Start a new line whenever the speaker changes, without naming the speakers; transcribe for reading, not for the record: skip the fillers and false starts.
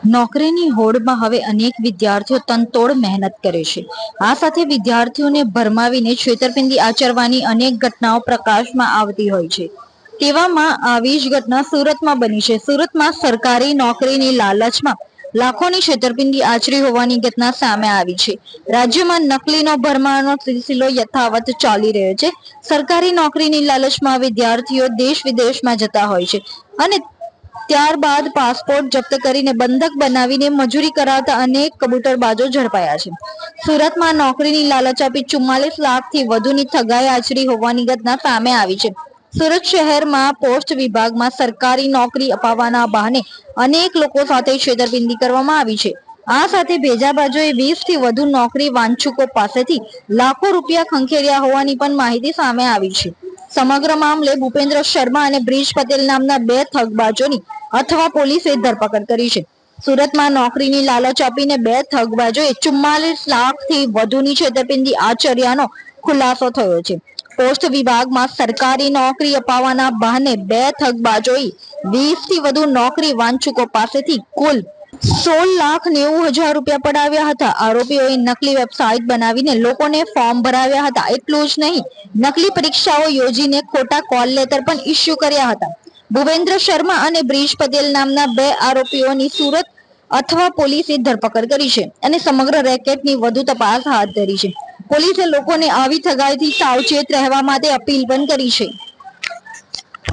નોકરીની હોડમાં હવે અનેક વિદ્યાર્થીઓ તનતોડ મહેનત કરે છે। આ સાથે વિદ્યાર્થીઓને ભરમાવીને છેતરપિંડી આચરવાની અનેક ઘટનાઓ પ્રકાશમાં આવતી હોય છે। તેવામાં આવી જ ઘટના સુરતમાં બની છે। સુરતમાં સરકારી નોકરીની લાલચમાં લાખોની છેતરપિંડી આચરી હોવાની ઘટના સામે આવી છે। રાજ્યમાં નકલીનો ભરમારનો સિલસિલો યથાવત ચાલી રહ્યો છે। સરકારી નોકરીની લાલચમાં વિદ્યાર્થીઓ દેશ વિદેશમાં જતા હોય છે અને ત્યારબાદ પાસપોર્ટ જપ્ત કરીને બંધક બનાવીને મજૂરી કરાવતા અનેક કબૂતરબાજો ઝડપાયા છે। સુરતમાં નોકરીની લાલચ આપી 44 લાખથી વધુની ઠગાઈ આચરી હોવાની ઘટના સામે આવી છે। સુરત શહેરમાં પોસ્ટ વિભાગમાં સરકારી નોકરી અપાવવાના બહાને અનેક લોકો સાથે છેતરપિંડી કરવામાં આવી છે। આ સાથે ભેજાબાજોએ 20 થી વધુ નોકરી વાંછુકો પાસેથી લાખો રૂપિયા ખંખેર્યા હોવાની પણ માહિતી સામે આવી છે। સમગ્ર મામલે ભૂપેન્દ્ર શર્મા અને બ્રિજ પટેલ નામના બે ઠગબાજોની અથવા પોલીસે ધરપકડ કરી છે। સુરતમાં નોકરીની લાલચ આપીને બે ઠગબાજોએ 44 લાખથી વધુની છેતરપિંડી આચર્યાનો ખુલાસો થયો છે। પોસ્ટ વિભાગમાં સરકારી નોકરી અપાવવાના બહાને બે ઠગબાજોએ 20 થી વધુ નોકરી વાંછુકો પાસેથી કુલ 16,90,000 રૂપિયા પડાવ્યા હતા। આરોપીઓએ નકલી વેબસાઇટ બનાવીને લોકોને ફોર્મ ભરાવ્યા હતા। એટલું જ નહીં, નકલી પરીક્ષાઓ યોજીને ખોટા કોલ લેટર પણ ઇસ્યુ કર્યા હતા। ભૂપેન્દ્ર શર્મા અને બ્રિજ પટેલ નામના બે આરોપીઓની સુરત અથવા પોલીસે ધરપકડ કરી છે અને સમગ્ર રેકેટની વધુ તપાસ હાથ ધરી છે। પોલીસે લોકોને આવી ઠગાઈથી સાવચેત રહેવા માટે અપીલ પણ કરી છે।